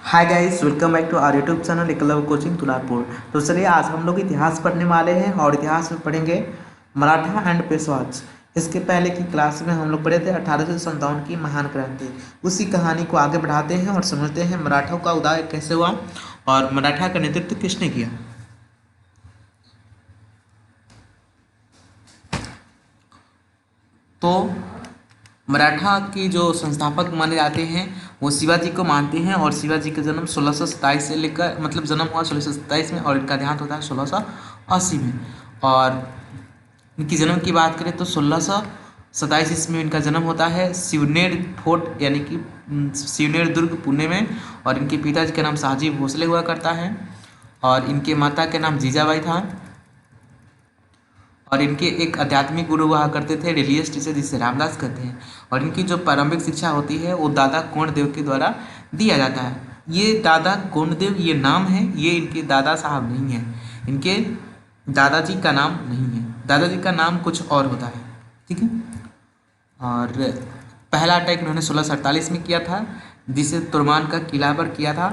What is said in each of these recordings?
Hi guys, welcome back to our YouTube channel Eklavya coaching Tularpur. तो चलिए आज हम लोग इतिहास पढ़ने वाले हैं और इतिहास में पढ़ेंगे मराठा एंड पेशवाज। इसके पहले की क्लास में हम लोग पढ़े थे 1857 की महान क्रांति। उसी कहानी को आगे बढ़ाते हैं और समझते हैं मराठों का उदय कैसे हुआ और मराठा का नेतृत्व किसने किया। तो मराठा की जो संस्थापक माने जाते हैं वो शिवाजी को मानते हैं और शिवाजी का जन्म 1627 से लेकर जन्म हुआ 1627 में और इनका देहांत होता है 1680 में। और इनकी जन्म की बात करें तो 1627 ईस्वी में इनका जन्म होता है शिवनेर फोर्ट यानी कि शिवनेर दुर्ग पुणे में। और इनके पिताजी का नाम शाहजी भोसले हुआ करता है और इनके माता का नाम जीजाबाई था। और इनके एक आध्यात्मिक गुरु हुआ करते थे रिलीजियस टीचर जिसे रामदास कहते हैं। और इनकी जो प्रारंभिक शिक्षा होती है वो दादा कोंडदेव के द्वारा दिया जाता है। ये दादा कोंडदेव ये नाम है, ये इनके दादा साहब नहीं है, इनके दादाजी का नाम नहीं है, दादाजी का नाम कुछ और होता है। ठीक है। और पहला अटैक इन्होंने 1648 में किया था जिसे तुर्मान का किला पर किया था।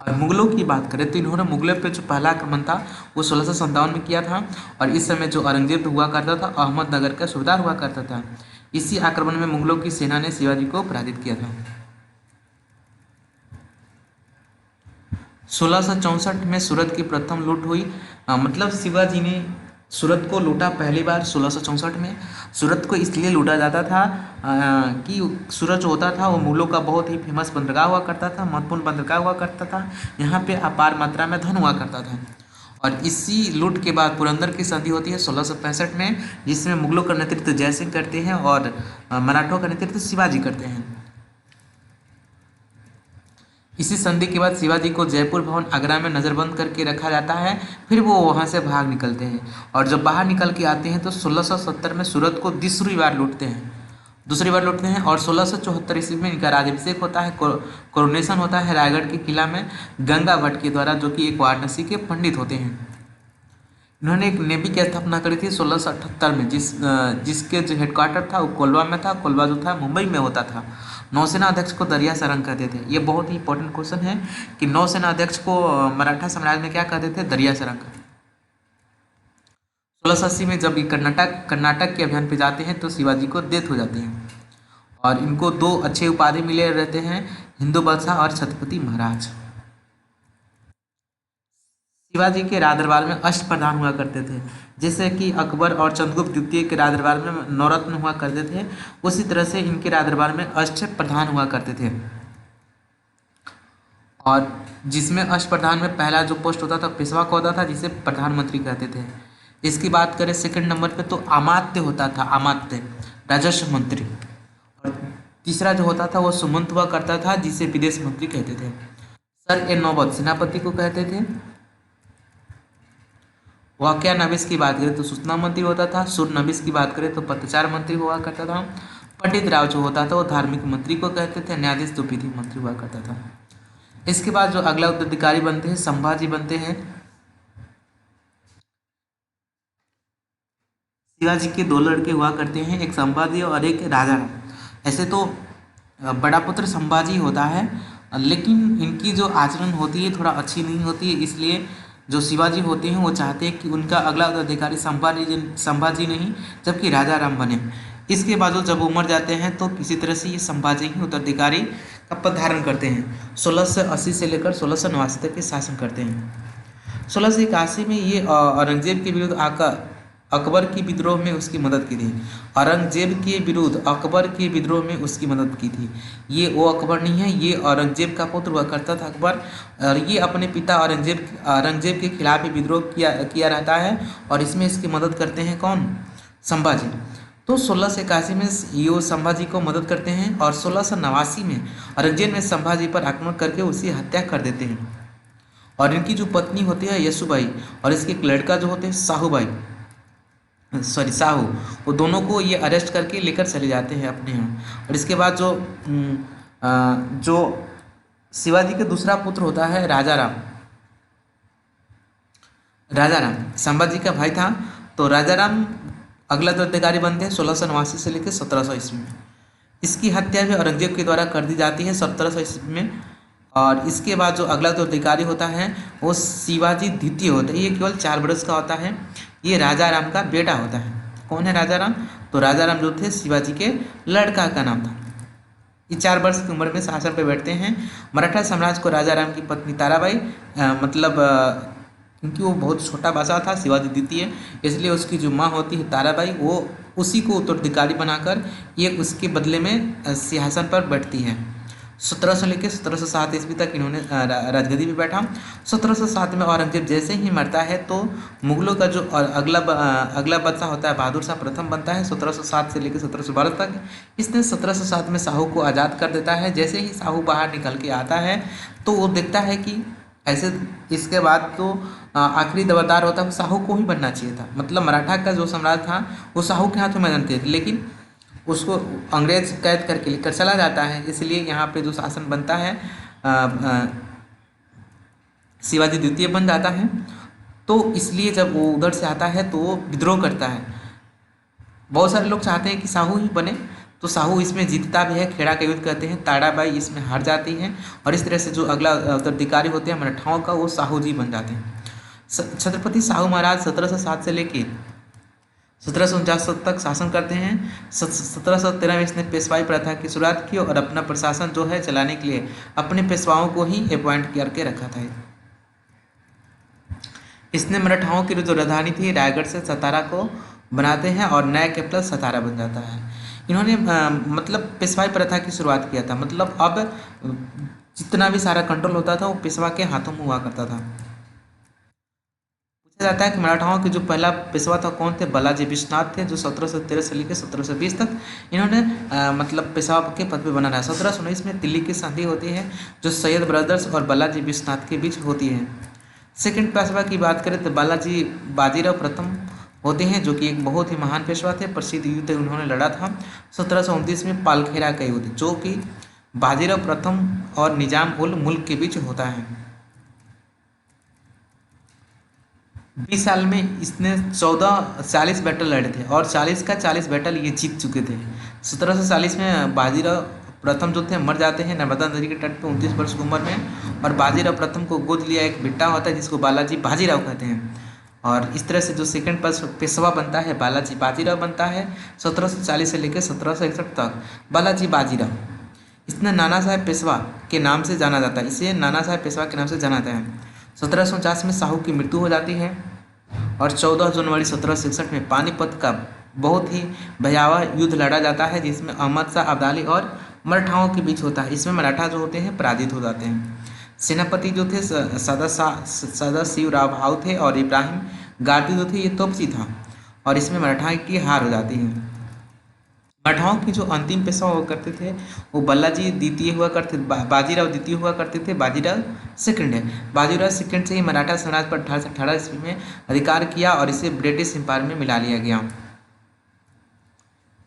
और मुगलों की बात करें तो इन्होंने मुगलों पे जो पहला आक्रमण था वो 1657 में किया था। और इस समय जो औरंगजेब हुआ करता था अहमदनगर का सूबेदार हुआ करता था। इसी आक्रमण में मुगलों की सेना ने शिवाजी को पराजित किया था। 1664 में सूरत की प्रथम लूट हुई। शिवाजी ने सूरत को लूटा पहली बार 1664 में। सूरत को इसलिए लूटा जाता था कि सूरत जो होता था वो मुगलों का बहुत ही फेमस बंदरगाह हुआ करता था, महत्वपूर्ण बंदरगाह हुआ करता था। यहाँ पे अपार मात्रा में धन हुआ करता था। और इसी लूट के बाद पुरंदर की संधि होती है 1665 में जिसमें मुगलों का नेतृत्व जयसिंह करते हैं और मराठों का नेतृत्व शिवाजी करते हैं। इसी संधि के बाद शिवाजी को जयपुर भवन आगरा में नज़रबंद करके रखा जाता है। फिर वो वहाँ से भाग निकलते हैं और जब बाहर निकल के आते हैं तो 1670 में सूरत को दूसरी बार लूटते हैं। और 1674 ईस्वी में इनका राज्याभिषेक होता है, कोरोनेशन होता है रायगढ़ के किला में गंगा भट्ट के द्वारा, जो कि एक वाराणसी के पंडित होते हैं। इन्होंने एक नेवी की स्थापना करी थी 1678 में जिसके जो हेडक्वार्टर था वो कोलवा में था। कोलवा जो था मुंबई में होता था। नौसेना अध्यक्ष को दरिया सारंग कहते थे। ये बहुत ही इंपॉर्टेंट क्वेश्चन है कि नौसेना अध्यक्ष को मराठा साम्राज्य में क्या कहते थे, दरिया सारंग। 1680 में जब ये कर्नाटक के अभियान पे जाते हैं तो शिवाजी को डेथ हो जाती है। और इनको दो अच्छे उपाधि मिले रहते हैं, हिंदू बादशाह और छत्रपति महाराज। शिवाजी के राजदरबार में अष्ट प्रधान हुआ करते थे। जैसे कि अकबर और चंद्रगुप्त द्वितीय के राजदरबार में नवरत्न हुआ करते थे, उसी तरह से इनके राजदरबार में अष्ट प्रधान हुआ करते थे। और जिसमें अष्ट प्रधान में पहला जो पोस्ट होता था पेशवा का होता था जिसे प्रधानमंत्री कहते थे। इसकी बात करें सेकंड नंबर पे तो अमात्य होता था, अमात्य राजस्व मंत्री। और तीसरा जो होता था वो सुमंत हुआ करता था जिसे विदेश मंत्री कहते थे। सर ए नौबत सेनापति को कहते थे। वाकया नबीस की बात करें तो सूचना मंत्री होता था। सुर नबीस की बात करें तो पत्रचार मंत्री हुआ करता था। पंडित राव जो होता था वो धार्मिक मंत्री को कहते थे। न्यायाधीश तो विधि मंत्री हुआ करता था। इसके बाद जो अगला उत्तराधिकारी बनते हैं संभाजी बनते हैं। शिवाजी के दो लड़के हुआ करते हैं, एक संभाजी और एक राजाराम। ऐसे तो बड़ा पुत्र संभाजी होता है लेकिन इनकी जो आचरण होती है थोड़ा अच्छी नहीं होती है, इसलिए जो शिवाजी होते हैं वो चाहते हैं कि उनका अगला उत्तराधिकारी संभाजी नहीं जबकि राजा राम बने। इसके बाद वो जब उमर जाते हैं तो किसी तरह से ये संभाजी ही उत्तराधिकारी का पद धारण करते हैं। 1680 से लेकर 1689 तक के शासन करते हैं। 1681 में ये औरंगजेब के विरुद्ध आकर अकबर की विद्रोह में उसकी मदद की थी। औरंगजेब के विरुद्ध अकबर के विद्रोह में उसकी मदद की थी। ये वो अकबर नहीं है, ये औरंगजेब का पुत्र हुआ करता था अकबर। और ये अपने पिता औरंगजेब के खिलाफ ही विद्रोह किया रहता है और इसमें इसकी मदद करते हैं कौन, संभाजी। तो 1681 में ये संभाजी को मदद करते हैं और 1689 में औरंगजेब ने संभाजी पर आक्रमण करके उसकी हत्या कर देते हैं। और इनकी जो पत्नी होती है यशुबाई और इसके एक लड़का जो होते हैं साहू, वो दोनों को ये अरेस्ट करके लेकर चले जाते हैं अपने यहाँ। और इसके बाद जो शिवाजी का दूसरा पुत्र होता है राजाराम संभाजी का भाई था। तो राजाराम अगला उत्तराधिकारी बनते हैं 1689 से लेकर 1700 ईस्वी में। इसकी हत्या भी औरंगजेब के द्वारा कर दी जाती है 1700 ईस्वी में। और इसके बाद जो अगला जो अधिकारी होता है वो शिवाजी द्वितीय होता है। ये केवल 4 वर्ष का होता है। ये राजा राम का बेटा होता है। कौन है राजा राम? तो राजा राम जो थे शिवाजी के लड़का का नाम था। ये 4 वर्ष की उम्र में शासन पे बैठते हैं। मराठा साम्राज्य को राजा राम की पत्नी ताराबाई क्योंकि वो बहुत छोटा बच्चा था शिवाजी द्वितीय, इसलिए उसकी जो माँ होती है ताराबाई वो उसी को उत्तराधिकारी बनाकर ये उसके बदले में सिंहासन पर बैठती है। 1700 लेकर 1707 ईस्वी तक इन्होंने राजगद्दी पे बैठा। 1707 में औरंगजेब जैसे ही मरता है तो मुगलों का जो अगला बादशाह होता है बहादुर शाह प्रथम बनता है 1707 से लेकर 1712 तक। इसने 1707 में शाहू को आज़ाद कर देता है। जैसे ही शाहू बाहर निकल के आता है तो वो देखता है कि ऐसे इसके बाद तो आखिरी दबरदार होता है वो शाहू को ही बनना चाहिए था। मतलब मराठा का जो सम्राट था वो शाहू के हाथों में बनते थे, लेकिन उसको अंग्रेज कैद करके लेकर चला जाता है। इसलिए यहाँ पे जो शासन बनता है शिवाजी द्वितीय बन जाता है। तो इसलिए जब वो उधर से आता है तो वो विद्रोह करता है। बहुत सारे लोग चाहते हैं कि शाहू ही बने, तो शाहू इसमें जीतता भी है। खेड़ा का युद्ध कहते हैं, ताड़ाबाई इसमें हार जाती है और इस तरह से जो अगला उत्तराधिकारी होते हैं मराठाओं का वो शाहू जी बन जाते हैं। छत्रपति शाहू महाराज 1707 से लेकर 1749 तक शासन करते हैं। 1713 में इसने पेशवाई प्रथा की शुरुआत की और अपना प्रशासन जो है चलाने के लिए अपने पेशवाओं को ही अपॉइंट करके रखा था। इसने मराठाओं की जो राजधानी थी रायगढ़ से सतारा को बनाते हैं और नया कैपिटल सतारा बन जाता है। इन्होंने मतलब पेशवाई प्रथा की शुरुआत किया था। मतलब अब जितना भी सारा कंट्रोल होता था वो पेशवा के हाथों में हुआ करता था। पूछा जाता है कि मराठाओं के जो पहला पेशवा था कौन थे? बालाजी विश्वनाथ थे, जो 1713 से लेकर 1720 तक इन्होंने मतलब पेशवा के पद पे बना रहा। 1719 में दिल्ली की संधि होती है जो सैयद ब्रदर्स और बालाजी विश्वनाथ के बीच होती है। सेकंड पेशवा की बात करें तो बालाजी बाजीराव प्रथम होते हैं, जो कि एक बहुत ही महान पेशवा थे। प्रसिद्ध युद्ध उन्होंने लड़ा था 1729 में पालखेरा का युद्ध, जो कि बाजीराव प्रथम और निजाम उल मुल्क के बीच होता है। 20 साल में इसने 40 बैटल लड़े थे और 40 का 40 बैटल ये जीत चुके थे। 1740 में बाजीराव प्रथम जो थे मर जाते हैं नर्मदा नदी के तट पर 29 वर्ष की उम्र में। और बाजीराव प्रथम को गोद लिया एक बेटा होता है जिसको बालाजी बाजीराव कहते हैं। और इस तरह से जो सेकंड पेशवा बनता है बालाजी बाजीराव बनता है 1740 से लेकर 1761 तक। बालाजी बाजीराव इसने नाना साहेब पेशवा के नाम से जाना जाता है, इसे नाना साहेब पेशवा के नाम से जाना जाता है। 1749 में शाहू की मृत्यु हो जाती है और 14 जनवरी 1761 में पानीपत का बहुत ही भयावह युद्ध लड़ा जाता है जिसमें अहमद शाह अब्दाली और मराठाओं के बीच होता है। इसमें मराठा जो होते हैं पराजित हो जाते हैं। सेनापति जो थे सदाशिव राव भाऊ थे और इब्राहिम गाटी जो थे ये तोपची था और इसमें मराठा की हार हो जाती है। मराठाओं की जो अंतिम पेशवा हुआ करते थे वो बालाजी द्वितीय हुआ करते, बाजीराव द्वितीय हुआ करते थे। बाजीराव सेकंड है। बाजीराव सेकंड से ही मराठा साम्राज्य पर 1818 ईस्वी में अधिकार किया और इसे ब्रिटिश एम्पायर में मिला लिया गया।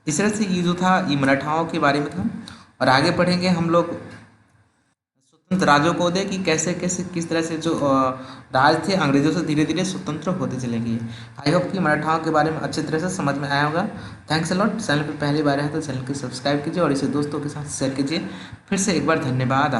इस तरह से ये जो था ये मराठाओं के बारे में था। और आगे पढ़ेंगे हम लोग स्वतंत्र राज्यों को दे कि कैसे कैसे किस तरह से जो राज थे अंग्रेजों से धीरे धीरे स्वतंत्र होते चलेंगे। आई होप कि मराठाओं के बारे में अच्छी तरह से समझ में आया होगा। Thanks a lot. चैनल पर पहली बार है तो चैनल को सब्सक्राइब कीजिए और इसे दोस्तों के साथ शेयर कीजिए। फिर से एक बार धन्यवाद।